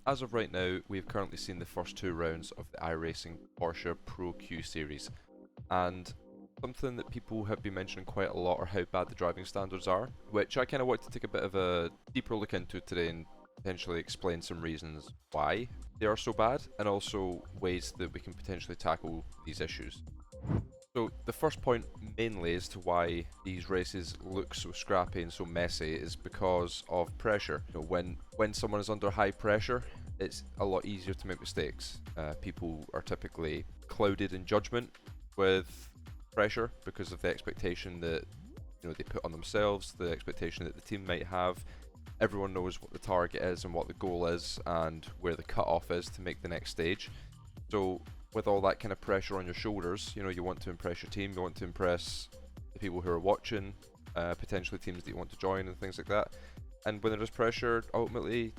As of right now, we've currently seen the first two rounds of the iRacing Porsche Pro Q Series, and something that people have been mentioning quite a lot are how bad the driving standards are, which I kind of want to take a bit of a deeper look into today and potentially explain some reasons why they are so bad, and also ways that we can potentially tackle these issues. So the first point mainly as to why these races look so scrappy and so messy is because of pressure. When someone is under high pressure, it's a lot easier to make mistakes. People are typically clouded in judgment with pressure because of the expectation that they put on themselves, the expectation that the team might have. Everyone knows what the target is and what the goal is and where the cutoff is to make the next stage. So with all that kind of pressure on your shoulders, you want to impress your team, you want to impress the people who are watching, potentially teams that you want to join and things like that. And when there is pressure, ultimately,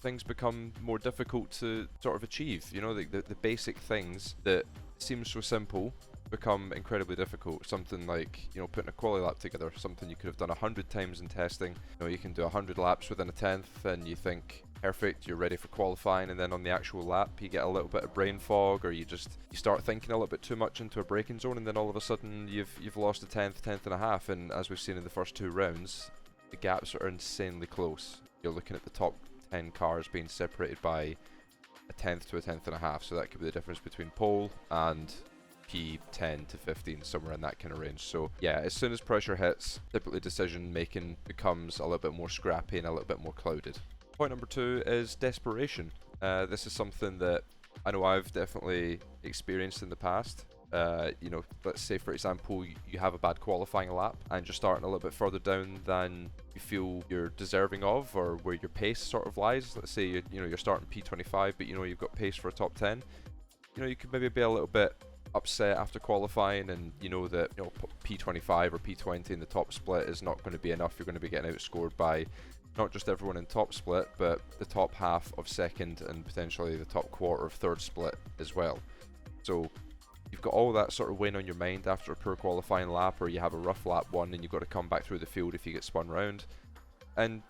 things become more difficult to sort of achieve. The basic things that seem so simple become incredibly difficult. Something like, putting a quali lap together, something you could have done 100 times in testing. You can do 100 laps within a tenth and you think, perfect, you're ready for qualifying, and then on the actual lap you get a little bit of brain fog, or you start thinking a little bit too much into a braking zone, and then all of a sudden you've lost a tenth and a half, and as we've seen in the first two rounds, the gaps are insanely close. You're looking at the top 10 cars being separated by a tenth to a tenth and a half, so that could be the difference between pole and P10 to 15, somewhere in that kind of range. So yeah, as soon as pressure hits, typically decision making becomes a little bit more scrappy and a little bit more clouded. Point number two is desperation. This is something that I know I've definitely experienced in the past. Let's say for example you have a bad qualifying lap and you're starting a little bit further down than you feel you're deserving of, or where your pace sort of lies. Let's say you're starting P25, but you've got pace for a top 10. You could maybe be a little bit upset after qualifying, and that P25 or P20 in the top split is not going to be enough. You're going to be getting outscored by not just everyone in top split, but the top half of second and potentially the top quarter of third split as well. So you've got all that sort of weighing on your mind after a poor qualifying lap, or you have a rough lap one and you've got to come back through the field if you get spun round. And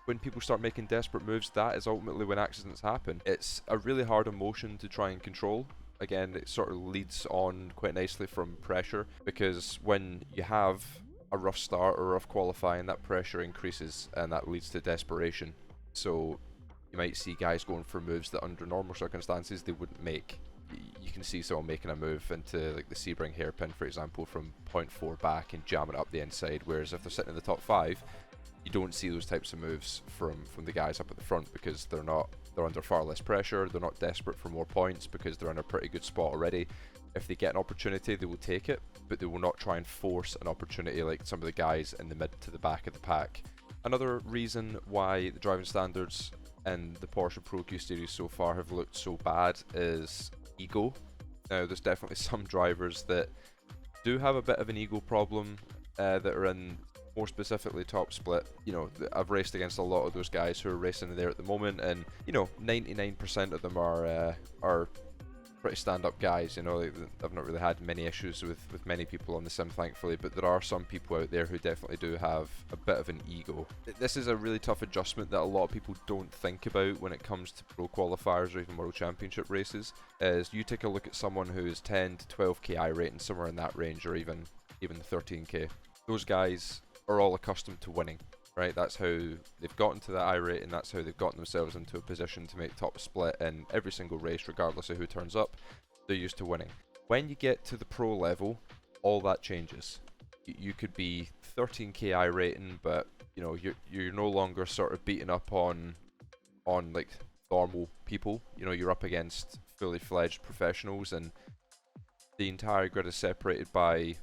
when people start making desperate moves, that is ultimately when accidents happen. It's a really hard emotion to try and control. Again, it sort of leads on quite nicely from pressure, because when you have a rough start or rough qualifying, that pressure increases and that leads to desperation. So you might see guys going for moves that under normal circumstances they wouldn't make. You can see someone making a move into like the Sebring hairpin, for example, from 0.4 back and jamming it up the inside, whereas if they're sitting in the top 5, you don't see those types of moves from the guys up at the front, because they're under far less pressure, they're not desperate for more points because they're in a pretty good spot already. If they get an opportunity, they will take it, but they will not try and force an opportunity like some of the guys in the mid to the back of the pack. Another reason why the driving standards in the Porsche Pro Q Series so far have looked so bad is ego. Now, there's definitely some drivers that do have a bit of an ego problem that are in more specifically top split. I've raced against a lot of those guys who are racing there at the moment, and 99% of them are pretty stand-up guys. I've not really had many issues with many people on the sim, thankfully, but there are some people out there who definitely do have a bit of an ego. This is a really tough adjustment that a lot of people don't think about when it comes to pro qualifiers or even world championship races. Is you take a look at someone who is 10 to 12k I rating, somewhere in that range, or even 13k. Those guys are all accustomed to winning, right? That's how they've gotten to that I rating, that's how they've gotten themselves into a position to make top split in every single race, regardless of who turns up. They're used to winning. When you get to the pro level, all that changes. You could be 13k I rating, but you're no longer sort of beating up on like normal people. You're up against fully fledged professionals, and the entire grid is separated by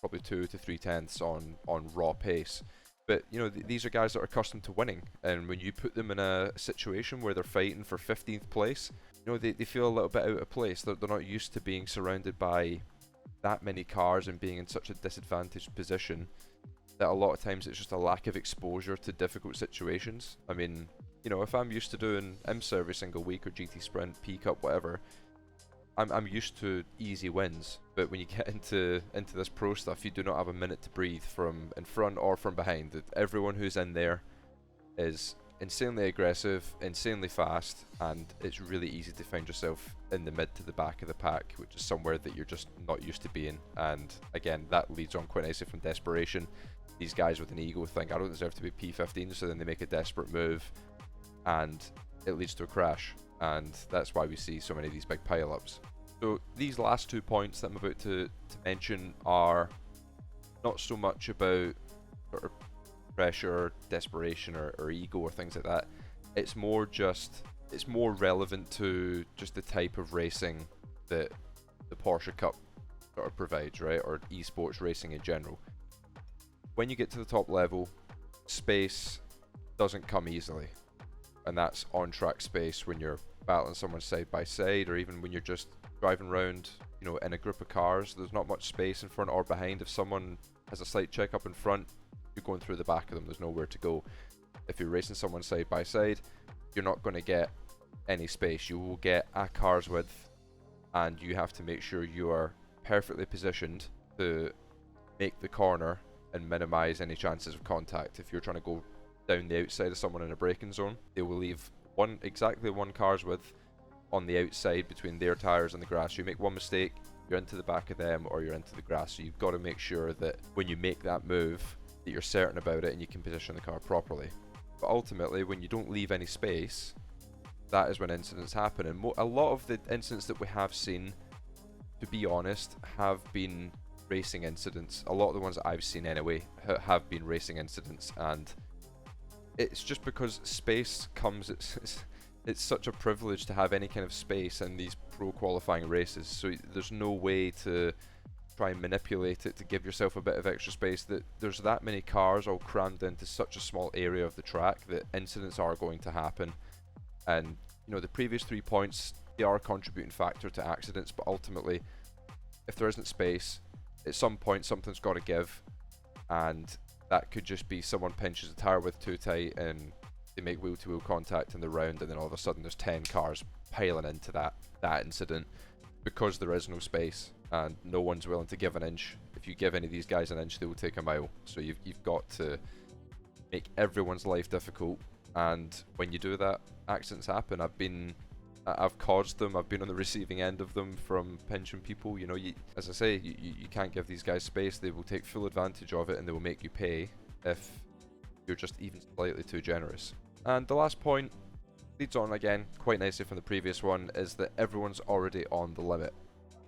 probably 2 to 3 tenths on raw pace. But these are guys that are accustomed to winning, and when you put them in a situation where they're fighting for 15th place, they feel a little bit out of place. They're not used to being surrounded by that many cars and being in such a disadvantaged position, that a lot of times it's just a lack of exposure to difficult situations. I mean, if I'm used to doing IMSA every single week, or GT Sprint, P Cup, whatever, I'm used to easy wins. But when you get into this pro stuff, you do not have a minute to breathe from in front or from behind. Everyone who's in there is insanely aggressive, insanely fast, and it's really easy to find yourself in the mid to the back of the pack, which is somewhere that you're just not used to being. And again, that leads on quite nicely from Desperation. These guys with an ego think, I don't deserve to be P15, so then they make a desperate move, and it leads to a crash. And that's why we see so many of these big pile-ups. So these last 2 points that I'm about to mention are not so much about sort of pressure, desperation, or ego or things like that. It's more relevant to just the type of racing that the Porsche Cup sort of provides, right? Or esports racing in general. When you get to the top level, space doesn't come easily, and that's on-track space when you're battling someone side by side, or even when you're just driving around, you know, in a group of cars. There's not much space in front or behind. If someone has a slight check up in front, you're going through the back of them. There's nowhere to go. If you're racing someone side by side, you're not going to get any space. You will get a car's width, and you have to make sure you are perfectly positioned to make the corner and minimize any chances of contact. If you're trying to go down the outside of someone in a braking zone, they will leave exactly one car's width on the outside between their tires and the grass. You make one mistake, you're into the back of them, or you're into the grass. So you've got to make sure that when you make that move, that you're certain about it and you can position the car properly. But ultimately, when you don't leave any space, that is when incidents happen. And a lot of the incidents that we have seen, to be honest, have been racing incidents. A lot of the ones that I've seen anyway have been racing incidents, and it's just because space comes, it's such a privilege to have any kind of space in these pro qualifying races, so there's no way to try and manipulate it to give yourself a bit of extra space. That there's that many cars all crammed into such a small area of the track that incidents are going to happen. And you know, the previous 3 points, they are a contributing factor to accidents, but ultimately, if there isn't space, at some point something's got to give, and that could just be someone pinches the tire width too tight and they make wheel-to-wheel contact in the round, and then all of a sudden there's 10 cars piling into that incident because there is no space and no one's willing to give an inch. If you give any of these guys an inch, they will take a mile. So you've got to make everyone's life difficult, and when you do that, accidents happen. I've caused them. I've been on the receiving end of them from pinching people. You know, as I say, you can't give these guys space. They will take full advantage of it, and they will make you pay if you're just even slightly too generous. And the last point leads on again quite nicely from the previous one, is that everyone's already on the limit.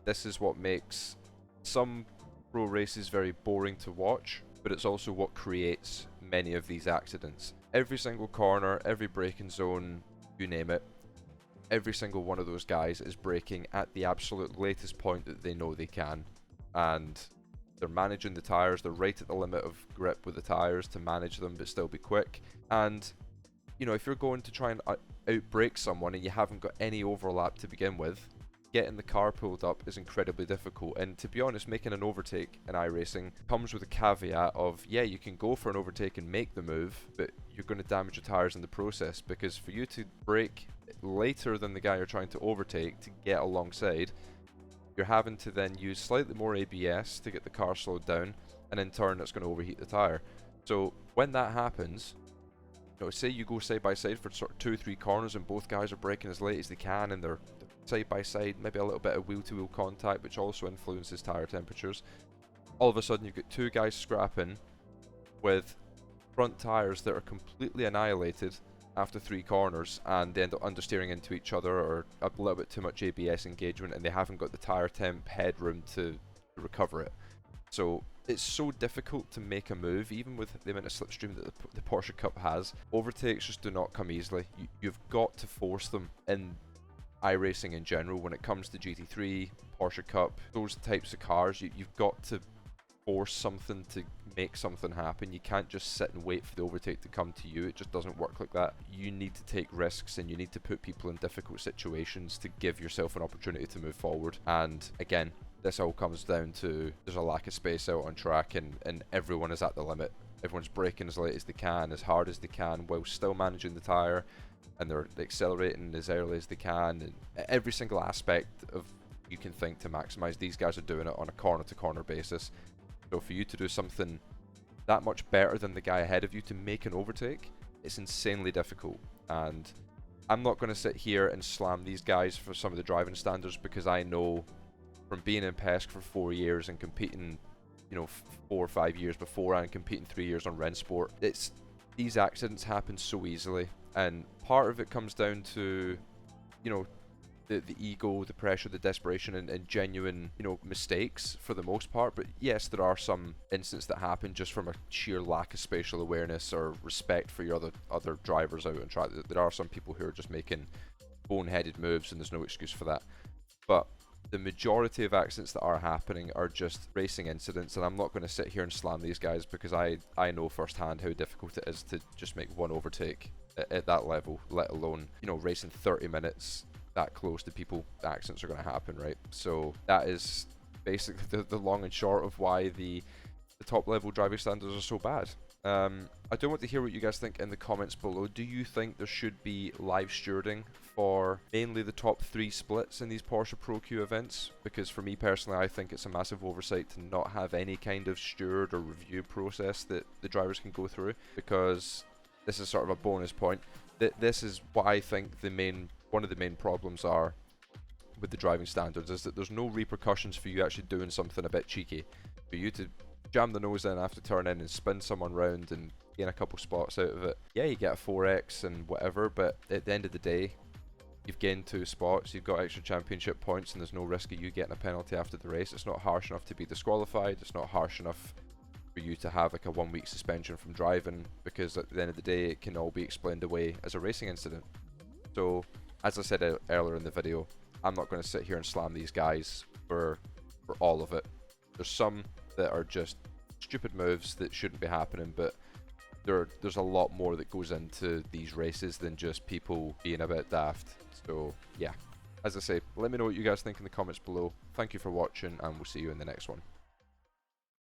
This is what makes some pro races very boring to watch, but it's also what creates many of these accidents. Every single corner, every braking zone, you name it, every single one of those guys is braking at the absolute latest point that they know they can, and they're managing the tires. They're right at the limit of grip with the tires to manage them but still be quick. And you know, if you're going to try and outbrake someone and you haven't got any overlap to begin with, getting the car pulled up is incredibly difficult. And to be honest, making an overtake in iRacing comes with a caveat of, yeah, you can go for an overtake and make the move, but you're going to damage your tires in the process, because for you to brake later than the guy you're trying to overtake to get alongside, you're having to then use slightly more ABS to get the car slowed down, and in turn it's going to overheat the tire. So when that happens, you know, say you go side by side for sort of 2-3 corners and both guys are braking as late as they can and they're side by side, maybe a little bit of wheel-to-wheel contact, which also influences tire temperatures. All of a sudden you've got 2 guys scrapping with front tires that are completely annihilated after 3 corners, and they end up understeering into each other or a little bit too much ABS engagement, and they haven't got the tire temp headroom to recover it. So it's so difficult to make a move, even with the amount of slipstream that the Porsche Cup has. Overtakes just do not come easily. You've got to force them in iRacing in general. When it comes to GT3, Porsche Cup, those types of cars, you've got to force something to make something happen. You can't just sit and wait for the overtake to come to you. It just doesn't work like that. You need to take risks, and you need to put people in difficult situations to give yourself an opportunity to move forward. And again, this all comes down to there's a lack of space out on track, and everyone is at the limit. Everyone's braking as late as they can, as hard as they can, while still managing the tire, and they're accelerating as early as they can, and every single aspect of you can think to maximize. These guys are doing it on a corner-to-corner basis. So for you to do something that much better than the guy ahead of you to make an overtake It's insanely difficult, and I'm not going to sit here and slam these guys for some of the driving standards, because I know from being in PESC for 4 years and competing, you know, 4 or 5 years before, and competing 3 years on Rensport, these accidents happen so easily, and part of it comes down to, you know, the ego, the pressure, the desperation, and genuine, you know, mistakes for the most part. But yes, there are some incidents that happen just from a sheer lack of spatial awareness or respect for your other drivers out on track. There are some people who are just making boneheaded moves, and there's no excuse for that. But the majority of accidents that are happening are just racing incidents, and I'm not going to sit here and slam these guys, because I know firsthand how difficult it is to just make one overtake at that level, let alone, you know, racing 30 minutes that close to people. The accidents are going to happen, right? So that is basically the long and short of why the top level driving standards are so bad. I do want to hear what you guys think in the comments below. Do you think there should be live stewarding for mainly the top 3 splits in these Porsche Pro Q events? Because for me personally, I think it's a massive oversight to not have any kind of steward or review process that the drivers can go through, because this is sort of a bonus point. This is what I think one of the main problems are with the driving standards, is that there's no repercussions for you actually doing something a bit cheeky. For you to jam the nose in after turn in and spin someone round and gain a couple spots out of it, yeah, you get a 4x and whatever, but at the end of the day, you've gained 2 spots, you've got extra championship points, and there's no risk of you getting a penalty after the race. It's not harsh enough to be disqualified, it's not harsh enough for you to have like a 1-week suspension from driving, because at the end of the day it can all be explained away as a racing incident. So as I said earlier in the video, I'm not going to sit here and slam these guys for all of it. There's some that are just stupid moves that shouldn't be happening, but there's a lot more that goes into these races than just people being a bit daft. So yeah, as I say, let me know what you guys think in the comments below. Thank you for watching, and we'll see you in the next one.